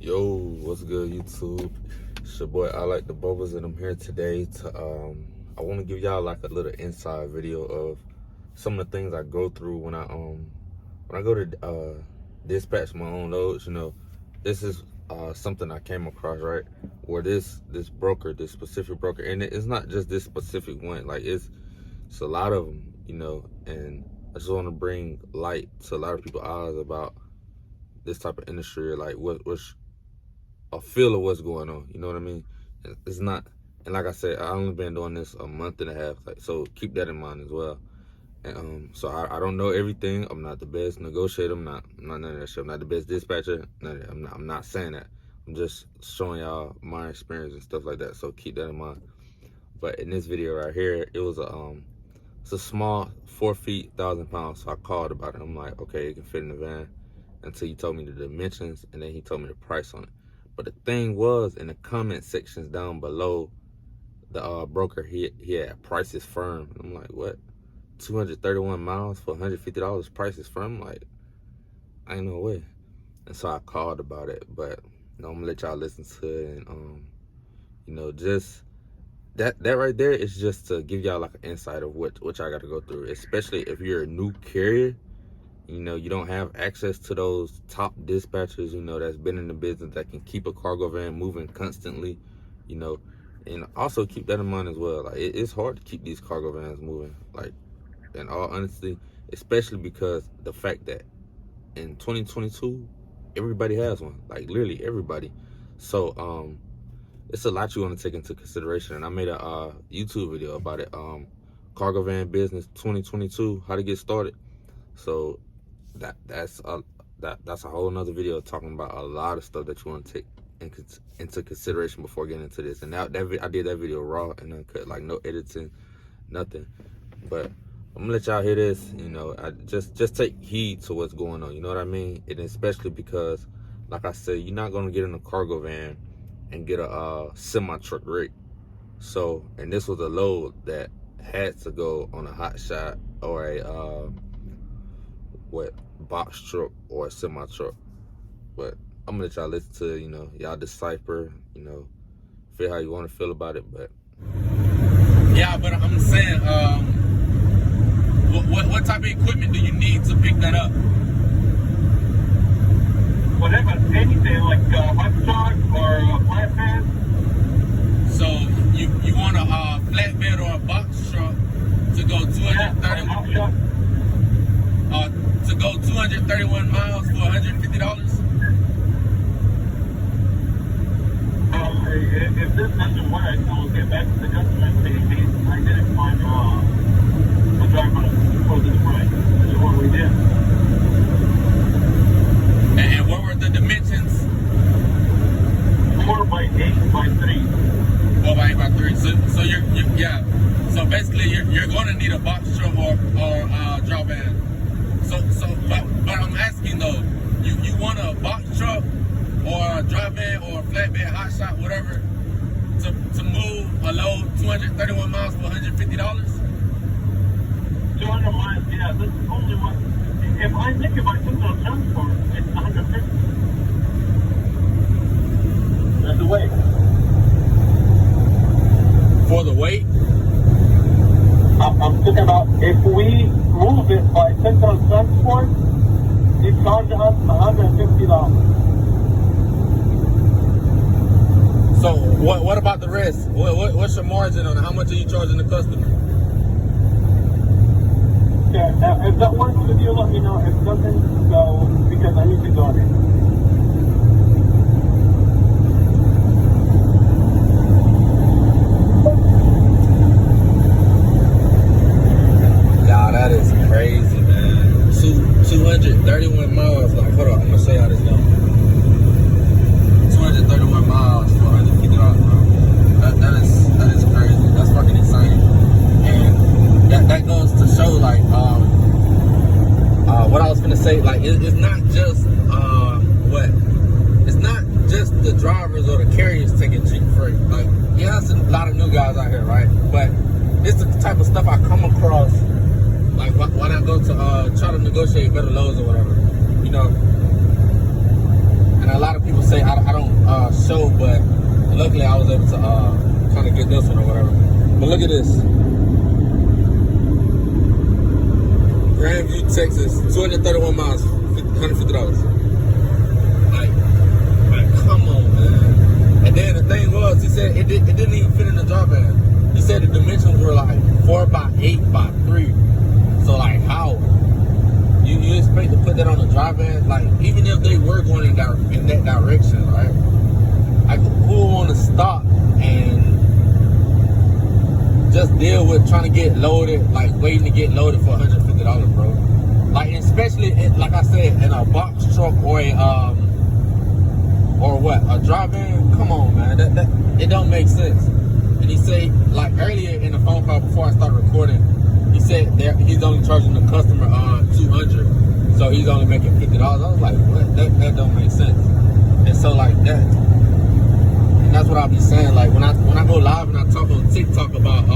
Yo, what's good, YouTube? It's your boy I Like the Bubbles, and I'm here today to I want to give y'all like a little inside video of some of the things I go through when I go to dispatch my own loads. You know, this is something I came across, right? Where this broker, this specific broker, and it's not just this specific one. Like it's a lot of them, you know. And I just want to bring light to a lot of people's eyes about this type of industry, like what's a feel of what's going on. You know what I mean? It's not, and like I said, I only been doing this a month and a half, like, so keep that in mind as well. And so I don't know everything. I'm not the best negotiator. I'm not none of that shit. I'm not the best dispatcher. None of that. I'm not saying that. I'm just showing y'all my experience and stuff like that. So keep that in mind. But in this video right here, it was it's a small 4 feet, 1,000 pounds. So I called about it. I'm like, okay, it can fit in the van. Until he told me the dimensions, and then he told me the price on it. But the thing was, in the comment sections down below, the broker, he had prices firm. And I'm like, what? 231 miles for $150, prices firm? Like, I ain't no way. And so I called about it, but you know, I'm gonna let y'all listen to it. And you know, just that right there is just to give y'all like an insight of what y'all got to go through, especially if you're a new carrier. You know, you don't have access to those top dispatchers, you know, that's been in the business, that can keep a cargo van moving constantly, you know. And also keep that in mind as well. Like, it's hard to keep these cargo vans moving, like, in all honesty, especially because the fact that in 2022, everybody has one, like literally everybody. So, it's a lot you want to take into consideration. And I made a YouTube video about it, Cargo Van Business 2022, how to get started. So that's a whole nother video talking about a lot of stuff that you want to take into consideration before getting into this. And I did that video raw and uncut, like no editing, nothing. But I'm gonna let y'all hear this. You know, I just take heed to what's going on. You know what I mean? And especially because, like I said, you're not gonna get in a cargo van and get a semi truck rate. So, and this was a load that had to go on a hot shot or a box truck or a semi truck. But I'm gonna let y'all listen to, you know, y'all decipher, you know, feel how you want to feel about it. But yeah, but I'm saying, what type of equipment do you need to pick that up? Whatever, anything like hot truck or a flatbed. So you want a flatbed or a box truck to go 230? Yeah, to go 231 miles for $150? If this doesn't work, I will get back to the customer and say, hey, I didn't find a driver for this price. This is what we did. And what were the dimensions? 4 by 8 by 3. 4 by 8 by 3. So you're yeah. So basically you're going to need a box truck or drop van. But I'm asking though, you want a box truck or a drop van or a flatbed, hot shot, whatever, to move a load 231 miles for $150? 200 miles, yeah, this is only one. If I took a transport, it's 150. That's the weight. For the weight? I'm talking about if we move it by central transport, it charges us $150. So what about the rest? What's your margin on it? How much are you charging the customer? Yeah, if that works with you, let me know. If it doesn't, so because I need to go there. Nah, that is crazy, man. 231 miles. Like, hold on, I'm gonna show y'all this number. 231 miles for $150, bro. That is crazy. That's fucking insane. And that goes to show, like, what I was gonna say. Like, it's not just it's not just the drivers or the carriers taking cheap freight. Like, yeah, there's a lot of new guys out here, right? But it's the type of stuff I come across. Like, why not go to try to negotiate better loads or whatever, you know? And a lot of people say I don't show, but luckily I was able to kind of get this one or whatever. But look at this. Grandview, Texas, 231 miles, $150. Like, come on, man. And then the thing was, he said it didn't even fit in the dry van. He said the dimensions were like 4 by 8 by 3. So like, how you expect to put that on the dry van? Like, even if they were going in that direction, right? Like, who want to stop and just deal with trying to get loaded, like waiting to get loaded for $150, bro? Like, especially like I said, in a box truck or a dry van. Come on, man, that it don't make sense. And he said, like earlier in the phone call before I started recording, he said he's only charging the customer $200, so he's only making $50. I was like, what? That don't make sense. And so like that. And that's what I'll be saying. Like when I go live and I talk on TikTok about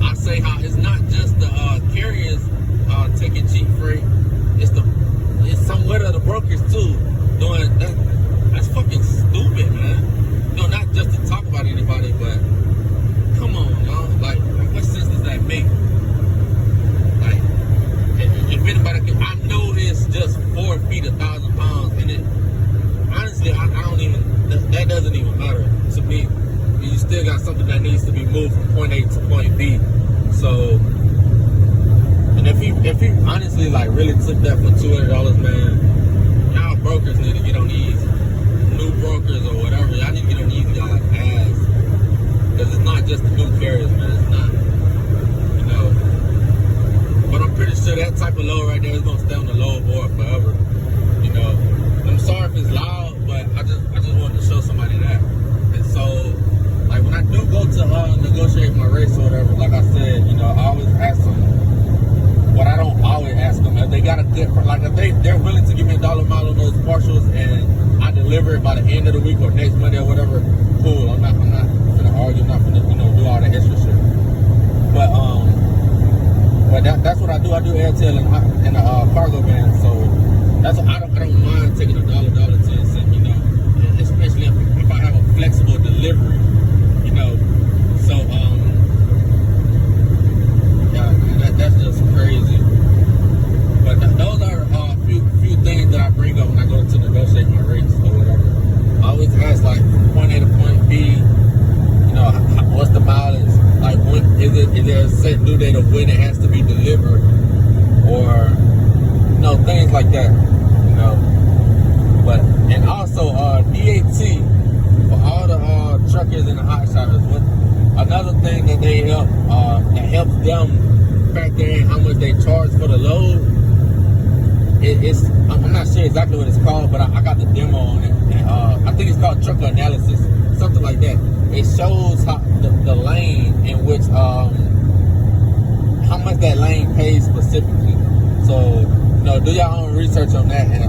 I say how it's not just the carriers taking cheap freight. It's somewhat of the brokers too doing that. That's fucking stupid, man. No, not just to talk about anybody, but come on, y'all. Like what sense does that make? Like if anybody can, I know it's just 4 feet, 1,000 pounds, and it honestly I don't even. That doesn't even matter to me. You still got something that needs to be moved from point A to point B. So, and if he honestly like really took that for $200, man, y'all brokers need to get on these new brokers or whatever. Y'all need to get on these guys' ass, because it's not just the new carriers, man. It's not, you know. But I'm pretty sure that type of load right there is gonna stay on the load board forever. You know. I'm sorry if it's loud, but I just wanted to show somebody that. And so, like when I do go to negotiate my rates or whatever, like I said, you know, I always ask them. But I don't always ask them if they got a good, like if they're willing to give me $1 mile on those partials and I deliver it by the end of the week or next Monday or whatever, cool. I'm not gonna argue, I'm not gonna, you know, do all the extra shit. But that's what I do. I do airtail in the cargo van, so that's what I don't mind taking $1.10, you know, especially if I have a flexible delivery, you know. So yeah, that's just crazy. But those are a few things that I bring up when I go to negotiate my rates or whatever. I always ask like from point A to point B, you know, what's the mileage? Like when is there a set due date of when it has to be delivered, or you know, things like that. You know, but and also DAT for all the truckers and the hot shotters. Another thing that they help that helps them factor in how much they charge for the load. I'm not sure exactly what it's called, but I got the demo on it. And, I think it's called trucker analysis, something like that. It shows how the lane in which how much that lane pays specifically. So, you know, do your own research on that and,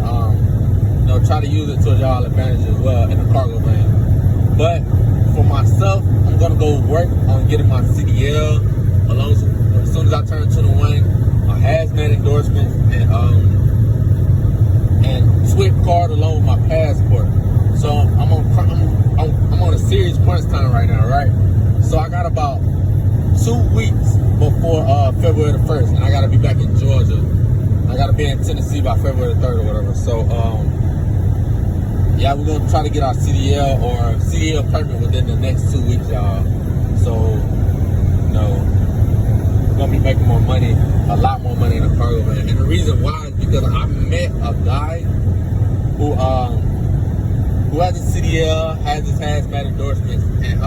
you know, try to use it to y'all advantage as well in the cargo van. But for myself, I'm going to go work on getting my CDL as soon as I turn 21, my hazmat endorsements, and SWIFT card along with my passport. So I'm on a serious crunch time right now, right? So I got about 2 weeks before February the 1st, and I got to be back in Georgia. I got to be in Tennessee by February the 3rd or whatever. So, yeah, we're going to try to get our CDL or CDL permit within the next 2 weeks, y'all. So, you know, we're going to be making more money, a lot more money in the cargo van. And the reason why is because I met a guy who has a CDL, has his hazmat endorsements, and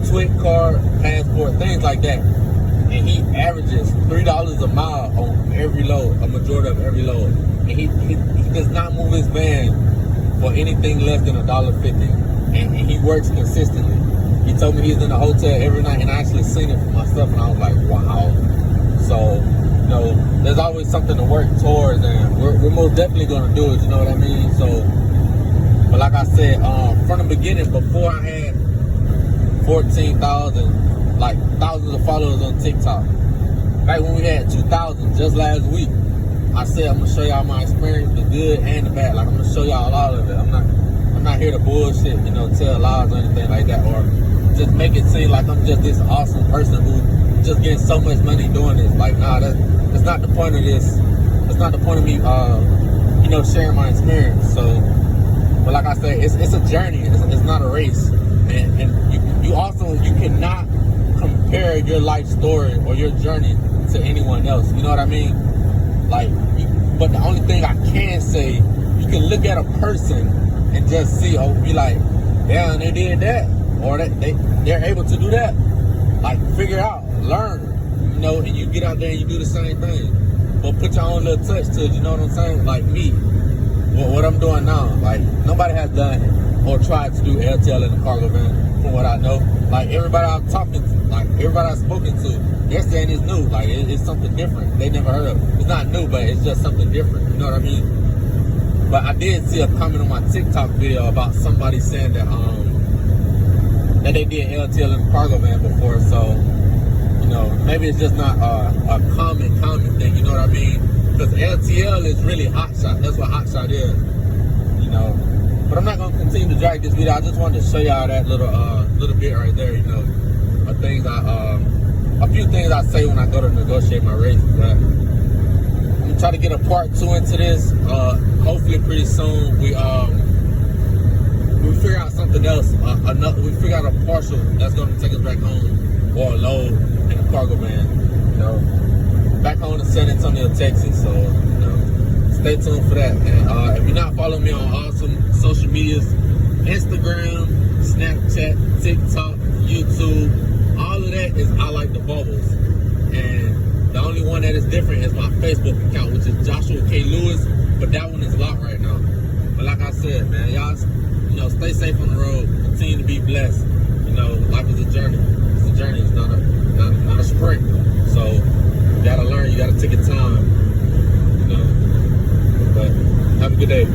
SWIFT card, passport, things like that. And he averages $3 a mile on every load, a majority of every load. And he does not move his van for anything less than $1.50. And he works consistently. He told me he's in the hotel every night, and I actually seen it for myself, and I was like, wow. So, you know, there's always something to work towards, and we're most definitely going to do it, you know what I mean? So, but like I said, from the beginning, before I had 14,000, like thousands of followers on TikTok, back when we had 2,000 just last week, I said I'm gonna show y'all my experience, the good and the bad. Like I'm gonna show y'all all of it. I'm not not here to bullshit, you know, tell lies or anything like that, or just make it seem like I'm just this awesome person who just getting so much money doing this. Like, nah, that's not the point of this. That's not the point of me, you know, sharing my experience. So, but like I say, it's a journey. It's not a race. And you also, you cannot compare your life story or your journey to anyone else. You know what I mean? Like, but the only thing I can say, you can look at a person and just see, oh, be like, damn, they did that, or they're able to do that. Like, figure out, learn, you know, and you get out there and you do the same thing. But put your own little touch to it, you know what I'm saying? Like me, what I'm doing now, like, nobody has done or tried to do LTL in the cargo van, from what I know. Like, everybody I'm talking to, like, everybody I've spoken to, they're saying it's new. Like, it's something different. They never heard of it. It's not new, but it's just something different. You know what I mean? But I did see a comment on my TikTok video about somebody saying that that they did LTL in the cargo van before. So, you know, maybe it's just not a common thing. You know what I mean? Because LTL is really hotshot. That's what hotshot is. You know. But I'm not gonna continue to drag this video. I just wanted to show y'all that little bit right there. You know, a few things I say when I go to negotiate my rates. But I'm gonna try to get a part 2 into this. Hopefully, pretty soon we figure out something else. We figure out a parcel that's gonna take us back home, or a load in a cargo van. You know, back home to San Antonio, Texas. So, you know, stay tuned for that. And if you're not following me on all social medias, Instagram, Snapchat, TikTok, YouTube, all of that is I Like the Bubbles. And the only one that is different is my Facebook account, which is Joshua K. Lewis, but that one is locked right now. But like I said, man, y'all, you know, stay safe on the road, continue to be blessed. You know, life is a journey. It's a journey, it's not a sprint. So you gotta learn, you gotta take your time. You know. But have a good day.